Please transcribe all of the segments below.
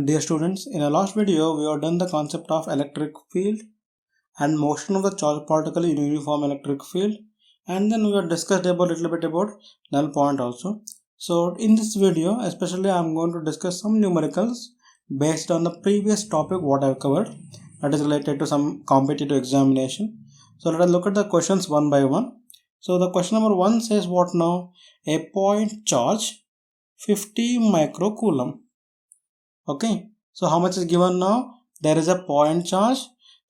Dear students, in our last video, we have done the concept of electric field and motion of the charged particle in uniform electric field, and then we have discussed about little bit about null point also. So in this video, especially I am going to discuss some numericals based on the previous topic what I have covered, that is related to some competitive examination. So let us look at the questions one by one. So the question number 1 says what now? A point charge 50 microcoulomb. Okay, so how much is given now? There is a point charge.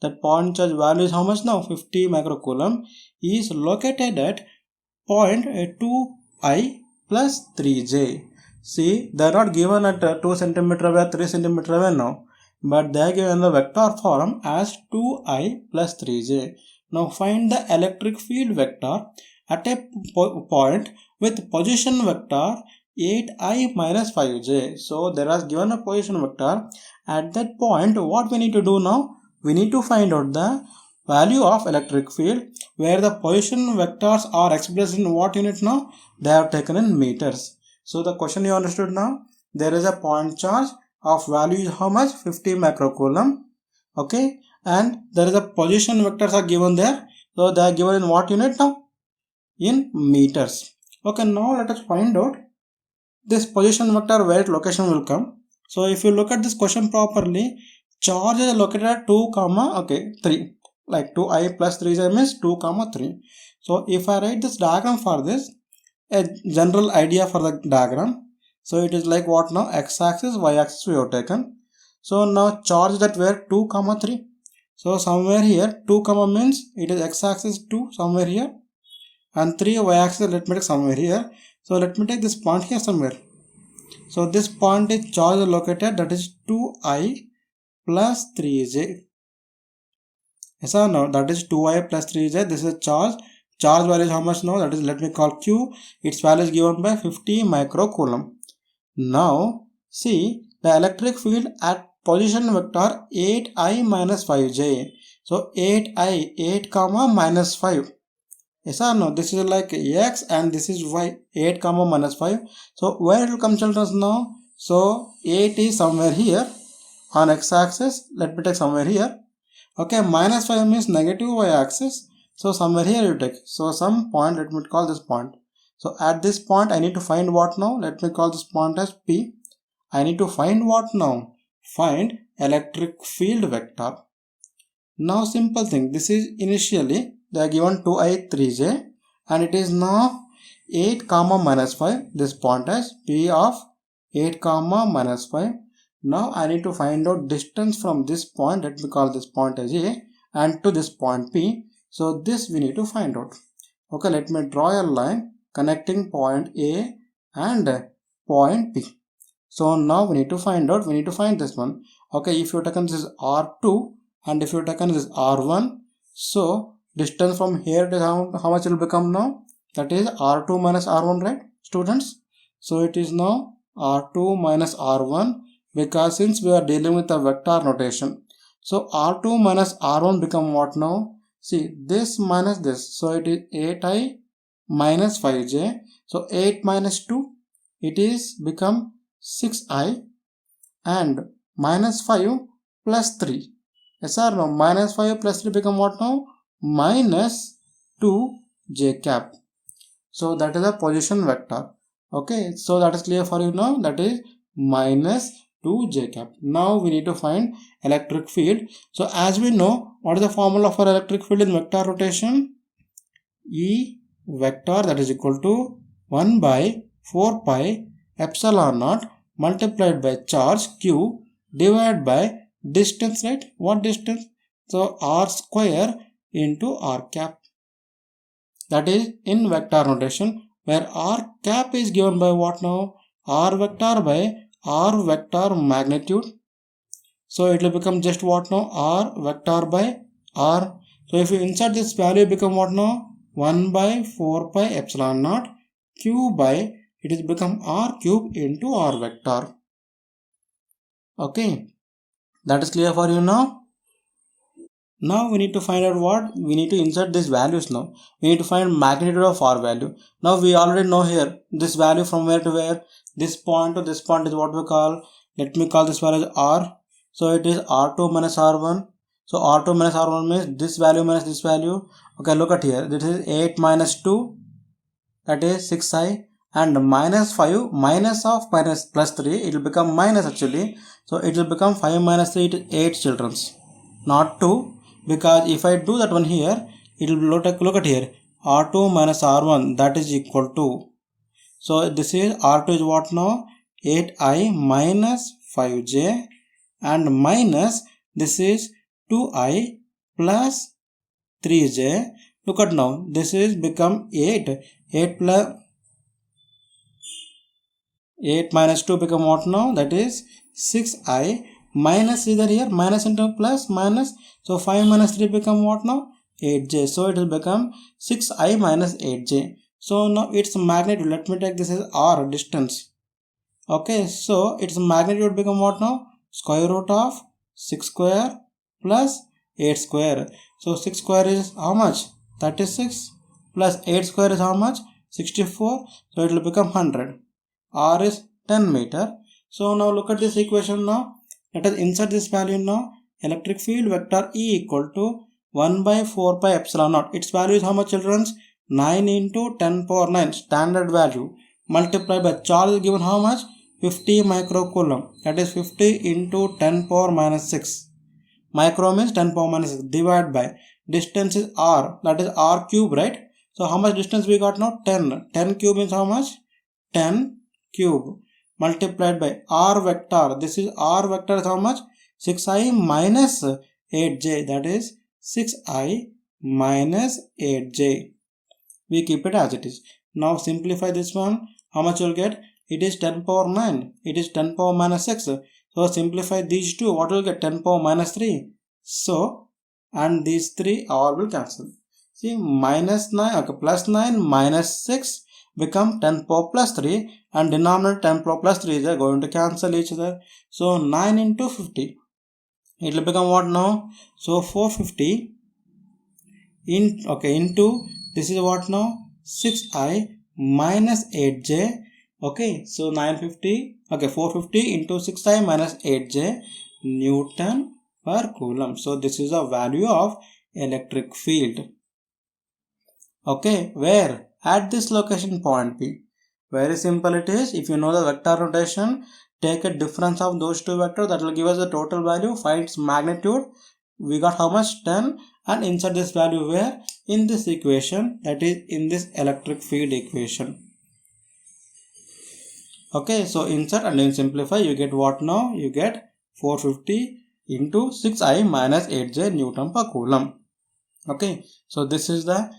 That point charge value is how much now? 50 microcoulomb is located at point 2i plus 3j. See, they are not given at 2 centimeter away, 3 centimeter away now, but they are given the vector form as 2i plus 3j. Now find the electric field vector at a point with position vector 8i minus 5j. So there is given a position vector at that point. What we need to do now? We need to find out the value of electric field, where the position vectors are expressed in what unit now? They are taken in meters. So the question you understood now. There is a point charge of value is how much? 50 microcoulomb. Okay, and there is a position vectors are given there. So they are given in what unit now? In meters. Okay, now let us find out this position vector where its location will come. So if you look at this question properly, charge is located at 2 comma 3, like 2i plus 3j means 2 comma 3. So if I write this diagram for this, a general idea for the diagram, so it is like what now? X-axis, y-axis we have taken. So now charge that where 2 comma 3. So somewhere here 2 comma means it is x-axis 2 somewhere here, and 3 y-axis let me take somewhere here. So let me take this point here somewhere. So this point is charge located, that is 2i plus 3j. Yes or no? That is 2i plus 3j. This is charge. Charge value is how much now? That is, let me call q. Its value is given by 50 microcoulomb. Now see the electric field at position vector 8i minus 5j. So 8i, 8 comma minus 5. Yes or no? This is like x and this is y, 8 comma minus 5. So where it will come, children, now? So 8 is somewhere here on x-axis. Let me take somewhere here. Okay, minus 5 means negative y-axis. So somewhere here you take. So some point, let me call this point. So at this point I need to find what now? Let me call this point as P. I need to find what now? Find electric field vector. Now simple thing. This is initially they are given 2i 3j and it is now 8 comma minus 5. This point as P of 8 comma minus 5. Now I need to find out distance from this point. Let me call this point as A and to this point P. So this we need to find out. Okay, let me draw a line connecting point A and point P. So now we need to find out. We need to find this one. Okay, if you taken this is R2 and if you taken this R1, so distance from here to how much it will become now? That is R2 minus R1, right, students? So it is now R2 minus R1, because since we are dealing with a vector notation. So R2 minus R1 become what now? See, this minus this. So it is 8i minus 5j. So 8 minus 2, it is become 6i and minus 5 plus 3. Yes or no? Minus 5 plus 3 become what now? Minus 2j cap. So that is a position vector. Okay, so that is clear for you now. That is minus 2j cap. Now we need to find electric field. So as we know, what is the formula for electric field in vector rotation? E vector, that is equal to 1 by 4 pi epsilon naught multiplied by charge q divided by distance, right? What distance? So r square into r cap. That is in vector notation, where r cap is given by what now? R vector by r vector magnitude. So it will become just what now? R vector by r. So if you insert this value, become what now? 1 by 4 pi epsilon naught q by, it is become r cube into r vector. Okay, that is clear for you now. Now we need to find out what? We need to insert these values now. We need to find magnitude of r value. Now we already know here this value from where to where. This point to this point is what we call let me call this value as R. So it is R2 minus R1. So R2 minus R1 means this value minus this value. Okay, look at here. This is 8 minus 2, that is 6i, and minus 5 minus of minus plus 3, it will become minus actually. So it will become 5 minus 3, it is 8 childrens, not 2, because if I do that one here, it will look at here, R2 minus R1, that is equal to, so this is R2 is what now, 8i minus 5j, and minus this is 2i plus 3j. Look at now, this is become 8 plus 8 minus 2 become what now, that is 6i minus, either here minus into plus minus, so 5 minus 3 become what now, 8j. So it will become 6i minus 8j. So now its magnitude, let me take this as r, distance. Okay, so its magnitude become what now, square root of 6 square plus 8 square. So 6 square is how much, 36, plus 8 square is how much, 64. So it will become 100. R is 10 meter. So now look at this equation now. Let us insert this value now. Electric field vector E equal to 1 by 4 pi epsilon naught. Its value is how much, children? 9 into 10 power 9 standard value multiplied by charge is given how much, 50 microcoulomb. That is 50 into 10 power minus 6. Micro means 10 power minus 6. Divided by distance is R. That is R cube, right? So how much distance we got now? 10. 10 cube means how much? 10 cube multiplied by R vector. This is R vector is how much? 6i minus 8j. That is 6i minus 8j. We keep it as it is. Now simplify this one. How much you will get? It is 10 power 9. It is 10 power minus 6. So simplify these two. What will get? 10 power minus 3. So, and these 3 all will cancel. See, minus 9, okay, plus 9 minus 6 become 10 power plus 3, and denominator 10 power plus 3 they are going to cancel each other. So 9 into 50. It will become what now? So 450 into this is what now? 6i minus 8j. Okay, so 950, okay, 450 into 6i minus 8j Newton per coulomb. So this is a value of electric field. Okay, where? At this location point P. Very simple it is. If you know the vector notation, take a difference of those two vectors, that will give us the total value, find its magnitude. We got how much? 10, and insert this value where? In this equation, that is in this electric field equation. Okay, so insert and then simplify, you get what now? You get 450 into 6i minus 8j Newton per coulomb. Okay, so this is the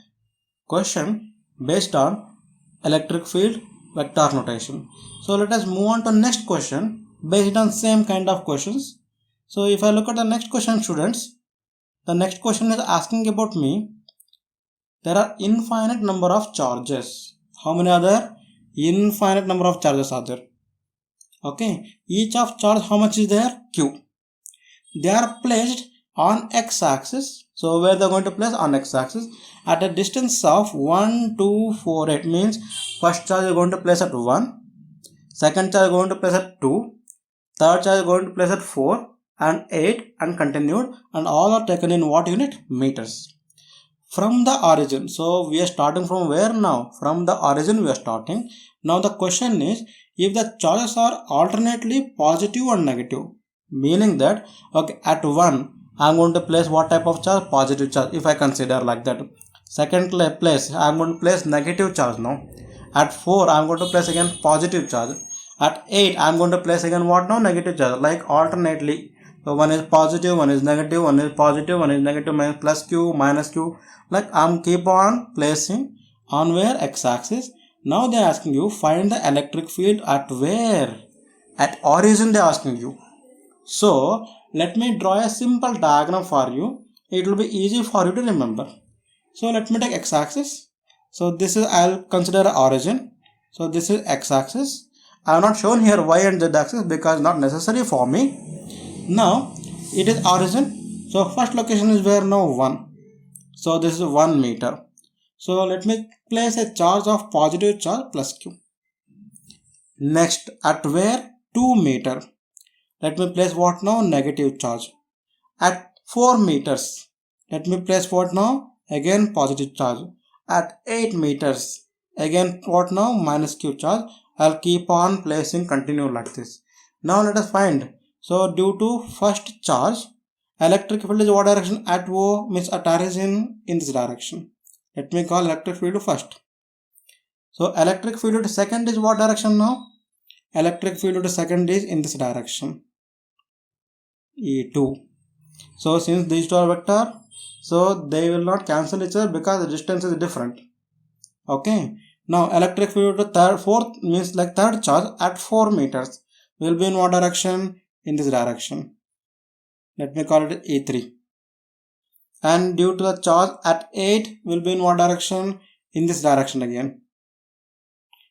question based on electric field vector notation. So let us move on to next question based on same kind of questions. So if I look at the next question, students, the next question is asking about me. There are infinite number of charges. How many are there? Infinite number of charges are there. Okay, each of charge how much is there? Q. They are placed on x-axis. So where they are going to place? On x-axis at a distance of 1, 2, 4, 8. Means first charge is going to place at 1, second charge is going to place at 2, third charge is going to place at 4 and 8 and continued, and all are taken in what unit? Meters. From the origin, so we are starting from where now? From the origin we are starting. Now the question is, if the charges are alternately positive and negative, meaning that, okay, at 1 I am going to place what type of charge? Positive charge, if I consider like that. Second place I am going to place negative charge now. At 4 I am going to place again positive charge. At 8 I am going to place again what now? Negative charge, like alternately. So one is positive, one is negative, one is positive, one is negative, minus plus q, minus q. Like I'm keep on placing on where? X-axis. Now they are asking you find the electric field at where? At origin they are asking you. So let me draw a simple diagram for you. It will be easy for you to remember. So let me take x-axis. So this is, I'll consider origin. So this is x-axis. I have not shown here y and z axis because not necessary for me. Now it is origin. So first location is where now? 1. So this is 1 meter. So let me place a charge of positive charge plus q. Next at where? 2 meter. let me place what now? Negative charge. At 4 meters, let me place what now? Again positive charge. At 8 meters, again what now? Minus Q charge. I'll keep on placing continue like this. Now let us find. So due to first charge, electric field is what direction? At O, means at is in this direction. Let me call electric field first. So electric field to second is what direction now? Electric field to second is in this direction, E2. So since these two are vector, so they will not cancel each other because the distance is different. Okay. Now electric field to fourth means like third charge at 4 meters will be in what direction? In this direction. Let me call it E3. And due to the charge at 8 will be in what direction? In this direction again.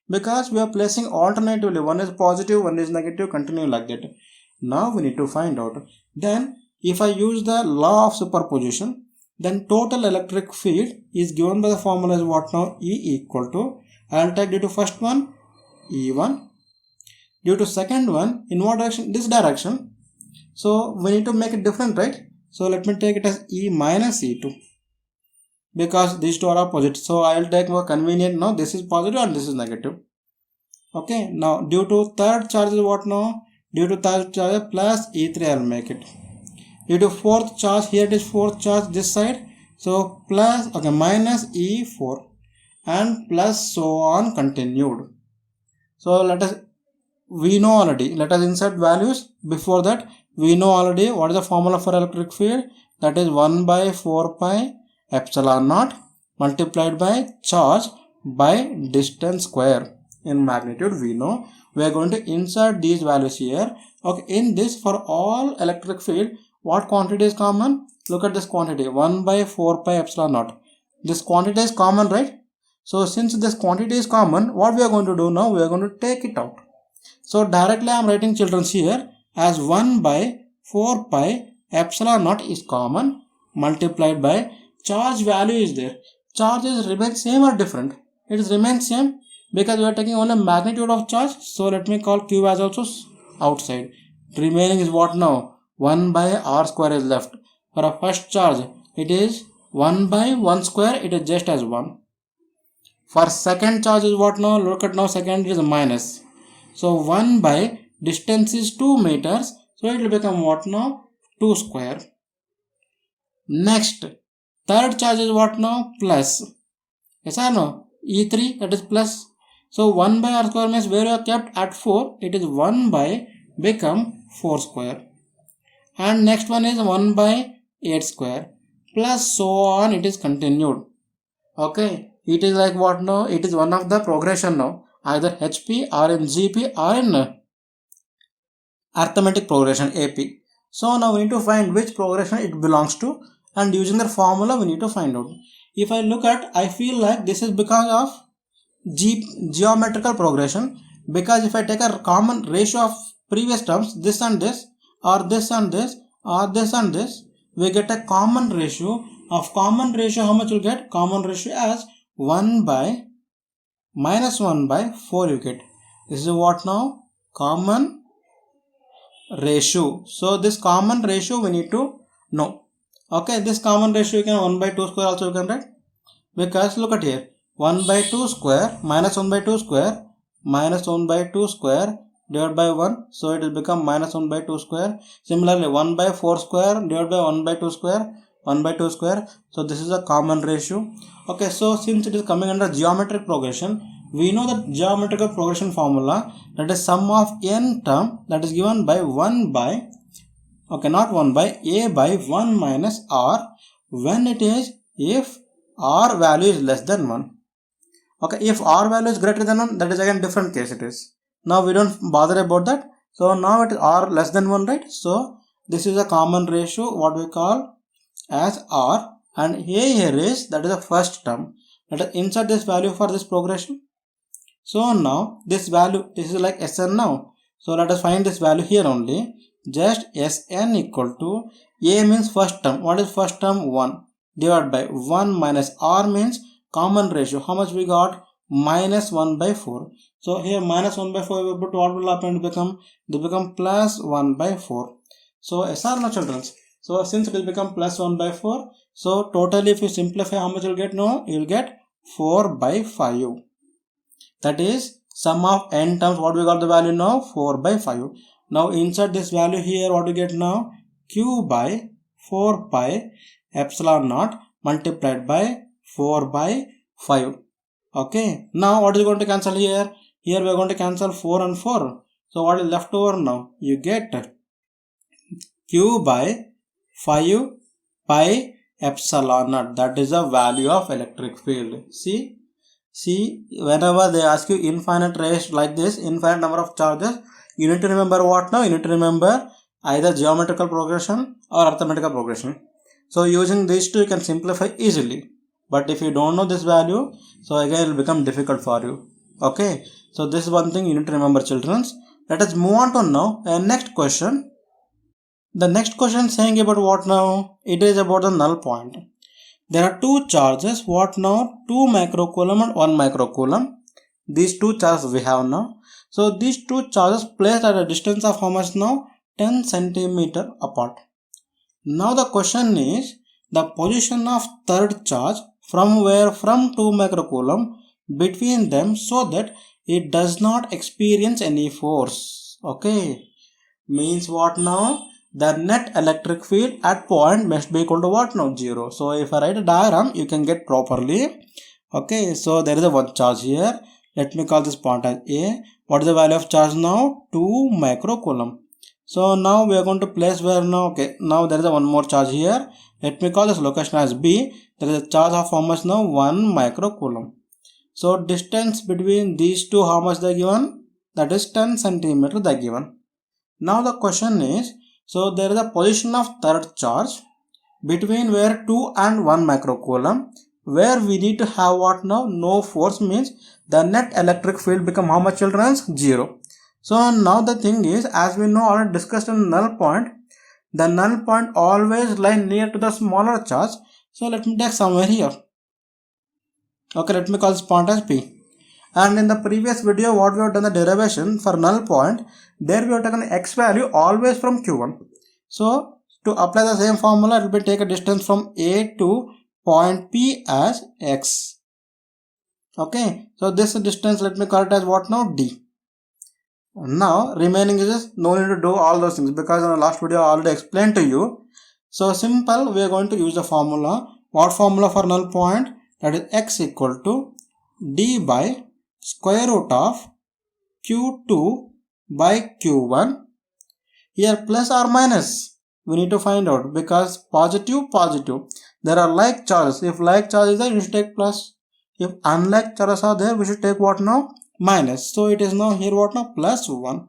Because we are placing alternatively, one is positive, one is negative, continue like that. Now we need to find out. Then if I use the law of superposition, then total electric field is given by the formula is what now? E equal to, I will take due to first one, E1. Due to second one, in what direction? This direction. So we need to make it different, right? So let me take it as E minus E2. Because these two are opposite. So I will take more convenient now. This is positive and this is negative. Okay. Now due to third charge is what now? Due to third charge plus E3 I will make it. Due to fourth charge, here it is fourth charge this side. So plus, okay, minus E4 and plus so on continued. So we know already. Let us insert values. Before that, we know already what is the formula for electric field. That is 1 by 4 pi epsilon naught multiplied by charge by distance square. In magnitude we know. We are going to insert these values here. Okay, in this for all electric field, what quantity is common? Look at this quantity, 1 by 4 pi epsilon naught. This quantity is common, right? So since this quantity is common, what we are going to do now? We are going to take it out. So directly I am writing children here as 1 by 4 pi epsilon naught is common multiplied by charge value is there. Charges remain same or different? It is remains same because we are taking only magnitude of charge. So let me call Q as also outside. Remaining is what now? 1 by R square is left. For a first charge, it is 1 by 1 square, it is just as 1. For second charge is what now? Look at now, second is minus. So 1 by distance is 2 meters. So it will become what now? 2 square. Next, third charge is what now? Plus. Yes or no? E3, that is plus. So 1 by R square means where you are kept at 4, it is 1 by become 4 square. And next one is 1 by 8 square. Plus so on, it is continued. Okay. It is like what now? It is one of the progression now. Either HP or in GP or in arithmetic progression AP. So now we need to find which progression it belongs to, and using the formula we need to find out. If I look at, I feel like this is because of geometrical progression, because if I take a common ratio of previous terms, this and this or this and this or this and this, we get a common ratio. Of common ratio, how much will get? Common ratio as 1 by minus 1 by 4 you get. This is what now? Common ratio. So this common ratio we need to know. Okay, this common ratio you can 1 by 2 square also you can write. Because look at here, 1 by 2 square minus 1 by 2 square minus 1 by 2 square divided by 1. So it will become minus 1 by 2 square. Similarly 1 by 4 square divided by 1 by 2 square, 1 by 2 square. So this is a common ratio. Okay, so since it is coming under geometric progression, we know that geometrical progression formula, that is sum of n term, that is given by 1 by, okay, not 1 by, a by 1 minus r, when it is if r value is less than 1. Okay, if r value is greater than 1, that is again different case it is. Now we don't bother about that. So now it is r less than 1, right? So this is a common ratio, what we call as r, and a here is, that is the first term. Let us insert this value for this progression. So now this value, this is like Sn now. So let us find this value here only. Just Sn equal to, a means first term. What is first term? 1 divided by 1 minus r means common ratio. How much we got? minus 1 by 4. So here minus 1 by 4, but what will happen? They become plus 1 by 4. So yes or no, children? So since it will become plus 1 by 4, so totally if you simplify, how much you'll get? No, you'll get 4 by 5. That is sum of n terms. What we got the value now? 4 by 5. Now insert this value here. What do you get now? Q by 4 pi epsilon naught multiplied by 4 by 5. Okay. Now what is going to cancel here? Here we are going to cancel 4 and 4. So what is left over now? You get Q by 5 pi epsilon naught. That is the value of electric field. See, whenever they ask you infinite race like this, infinite number of charges, you need to remember what now? You need to remember either geometrical progression or arithmetical progression. So using these two, you can simplify easily. But if you don't know this value, so again it will become difficult for you. Okay. So this is one thing you need to remember, children. Let us move on to now next question. The next question saying about what now? It is about the null point. There are two charges. What now? 2 microcoulomb and 1 microcoulomb. These two charges we have now. So these two charges placed at a distance of how much now? 10 centimeter apart. Now the question is the position of third charge from 2 microcoulomb between them so that it does not experience any force. Okay. Means what now? The net electric field at point must be equal to what now? 0. So if I write a diagram, you can get properly. Okay, so there is a one charge here. Let me call this point as A. What is the value of charge now? 2 microcoulomb. So now we are going to place where now? Okay, now there is a one more charge here. Let me call this location as B. There is a charge of how much now? 1 microcoulomb. So distance between these two, how much they are given? That is 10 centimeter they are given. Now the question is, so there is a position of third charge between where 2 and 1 microcoulomb, where we need to have what now? No force, means the net electric field become how much, children? 0. So now the thing is, as we know already discussed in null point, the null point always lie near to the smaller charge. So let me take somewhere here. Okay, let me call this point as P. And in the previous video, what we have done the derivation for null point, there we have taken x value always from Q1. So to apply the same formula, it will be take a distance from A to point P as x. Okay, so this distance, let me call it as what now? D. Now remaining is just no need to do all those things because in the last video I already explained to you. So simple, we are going to use the formula. What formula for null point? That is x equal to d by square root of Q2 by Q1. Here plus or minus we need to find out because positive. There are like charges. If like charge is there, you should take plus. If unlike charges are there, we should take what now? Minus. So it is now here what now? Plus 1.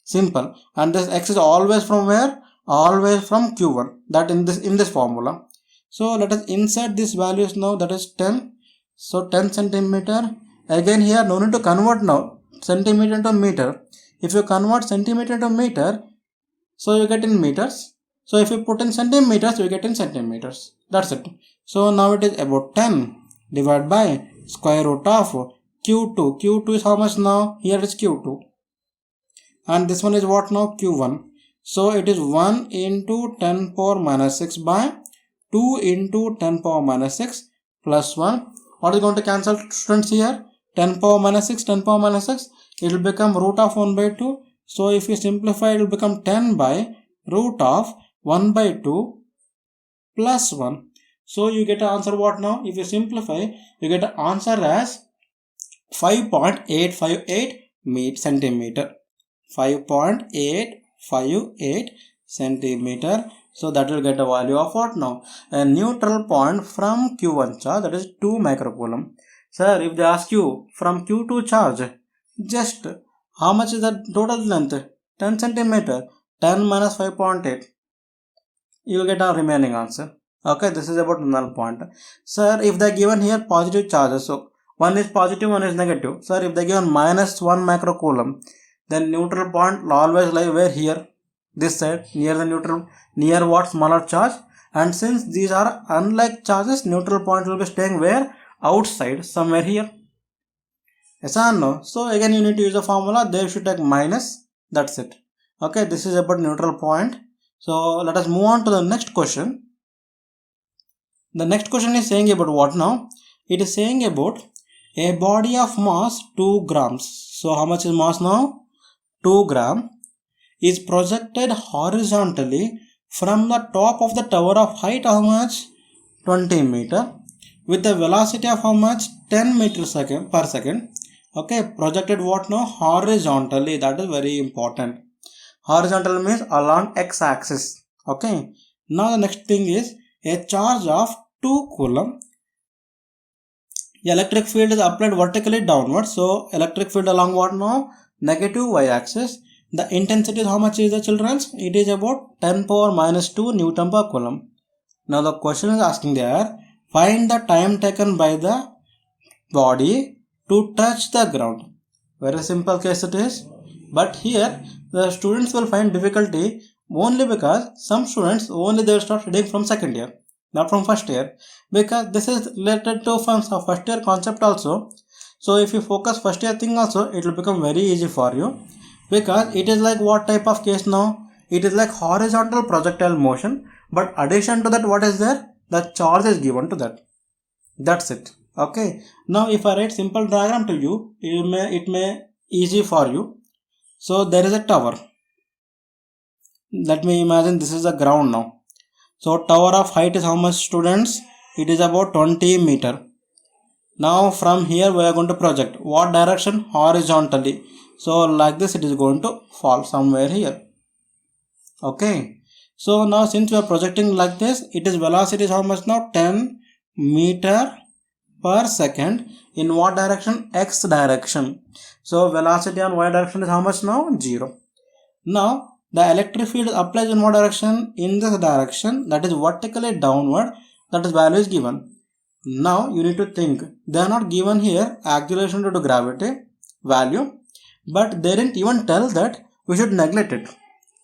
Simple. And this x is always from where? Always from Q1. That in this formula. So let us insert these values now. That is 10. So 10 centimeter. Again here no need to convert now. Centimeter into meter. If you convert centimeter to meter, so you get in meters. So if you put in centimeters, you get in centimeters. That's it. So now it is about 10 divided by square root of Q2. Q2 is how much now? Here is Q2. And this one is what now? Q1. So it is 1 into 10 power minus 6 by 2 into 10 power minus 6 plus 1. What is going to cancel, students, here? 10 power minus 6, 10 power minus 6. It will become root of 1 by 2. So if you simplify, it will become 10 by root of 1 by 2 plus 1. So you get an answer what now? If you simplify, you get an answer as 5.858 centimeter. 5.858 centimeter. So that will get a value of what now? A neutral point from Q1 charge, that is 2 microcoulomb. Sir, if they ask you from Q2 charge, just how much is the total length? 10 centimeter. 10 minus 5.8. You will get a remaining answer. Okay, this is about null point. Sir, if they are given here positive charges, so one is positive, one is negative. Sir, if they are given minus 1 microcoulomb, then neutral point will always lie where? Here. This side, near the neutral, near what? Smaller charge. And since these are unlike charges, neutral point will be staying where? Outside, somewhere here. Yes or no? So again you need to use the formula. There you should take minus. That's it. Okay, this is about neutral point. So let us move on to the next question. The next question is saying about what now? It is saying about a body of mass 2 grams. So how much is mass now? 2 gram is projected horizontally from the top of the tower of height how much? 20 meter with the velocity of how much? 10 meters per second. Okay, projected what now? Horizontally. That is very important. Horizontal means along x-axis. Okay. Now the next thing is a charge of 2 coulomb. Electric field is applied vertically downward. So electric field along what now? Negative y-axis. The intensity is how much is the children's? It is about 10 power minus 2 Newton per coulomb. Now the question is asking there, find the time taken by the body to touch the ground. Very simple case it is. But here the students will find difficulty only because some students only they will start reading from second year, not from first year, because this is related to from first year concept also. So if you focus first year thing also, it will become very easy for you, because it is like what type of case now? It is like horizontal projectile motion, but addition to that what is there? The charge is given to that. That's it. Okay. Now if I write simple diagram to you, it may easy for you. So there is a tower. Let me imagine this is the ground now. So tower of height is how much, students? It is about 20 meter. Now from here we are going to project. What direction? Horizontally. So like this it is going to fall somewhere here. Okay. So now since we are projecting like this, it is velocity is how much now? 10 meter per second. In what direction? X direction. So velocity on y direction is how much now? 0. Now the electric field applies in what direction? In this direction, that is vertically downward. That is value is given. Now you need to think, they are not given here acceleration due to gravity value, but they didn't even tell that we should neglect it.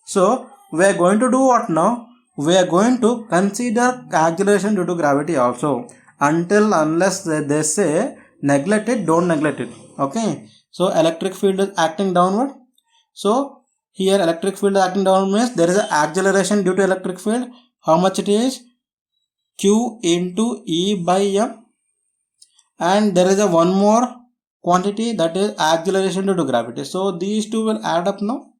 So we are going to do what now? We are going to consider acceleration due to gravity also, unless they say neglect it, don't neglect it. Okay. So electric field is acting downward. So here electric field acting downward means there is an acceleration due to electric field. How much it is? Q into E by M. And there is a one more quantity, that is acceleration due to gravity. So these two will add up now.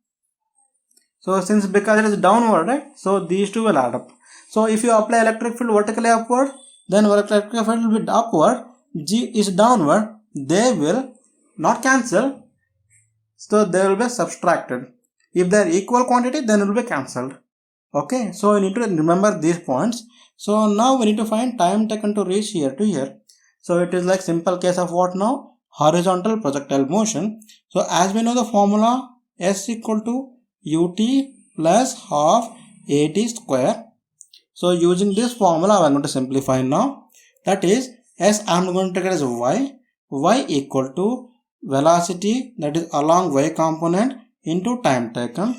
So since because it is downward, right? So these two will add up. So if you apply electric field vertically upward, then electric field will be upward. G is downward. They will not cancel. So they will be subtracted. If they are equal quantity, then it will be cancelled. Okay, so you need to remember these points. So now we need to find time taken to reach here to here. So it is like simple case of what now? Horizontal projectile motion. So as we know the formula, S equal to ut plus half at square. So using this formula, I am going to simplify now. That is, S I am going to get as y equal to velocity, that is along y component, into time taken,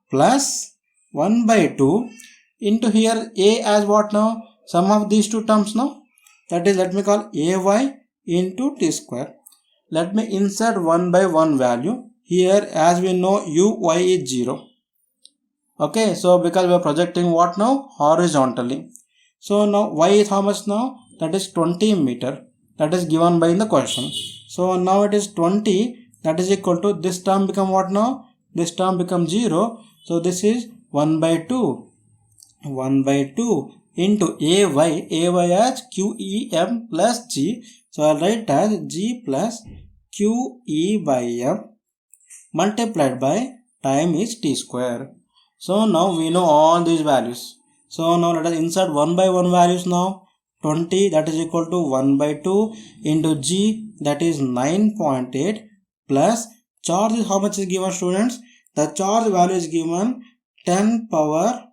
plus 1 by 2 into here a as what now? Sum of these two terms now. That is, let me call ay into t square. Let me insert 1 by 1 value. Here as we know uy is 0. Okay, so because we are projecting what now? Horizontally. So now y is how much now? That is 20 meter. That is given by in the question. So now it is 20. That is equal to, this term become what now? This term becomes 0. So this is 1 by 2. 1 by 2 into ay as qem plus g. So I'll write as g plus qe by m multiplied by time is t square. So now we know all these values. So now let us insert 1 by 1 values now. 20, that is equal to 1 by 2 into g, that is 9.8, plus charge is how much is given, students? The charge value is given 10 power,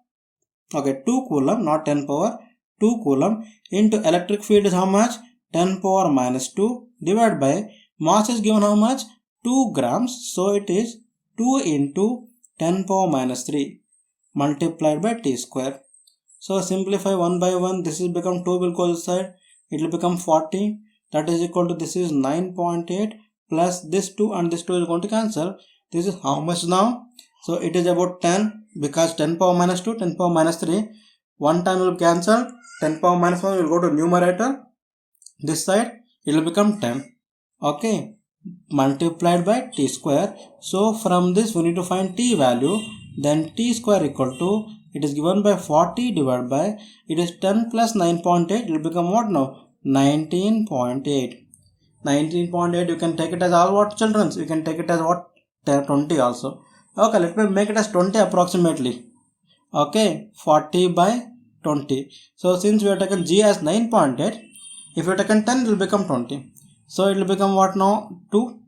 okay, 2 coulomb, not 10 power, 2 coulomb into electric field is how much? 10 power minus 2 divided by mass is given how much? 2 grams. So it is 2 into 10 power minus 3 multiplied by t square. So simplify 1 by 1, this is become 2 will go inside, it will become 40, that is equal to, this is 9.8 plus this 2 and this 2 is going to cancel. This is how much now? So it is about 10, because 10 power minus 2, 10 power minus 3, one time will cancel, 10 power minus 1 will go to numerator, this side it will become 10, okay, multiplied by t square. So from this we need to find t value, then t square equal to, it is given by 40 divided by, it is 10 plus 9.8, it will become what now? 19.8. 19.8, you can take it as all what, children? You can take it as what? 20 also. Okay, let me make it as 20 approximately. Okay, 40 by 20. So since we have taken g as 9.8, if you taken 10, it will become 20. So it will become what now? 2.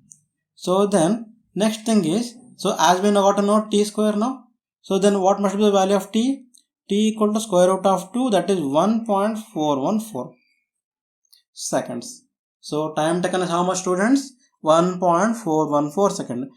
So then next thing is, so as we got to know t square now, so then what must be the value of t? T equal to square root of 2, that is 1.414 seconds. So time taken is how much, students? 1.414 seconds.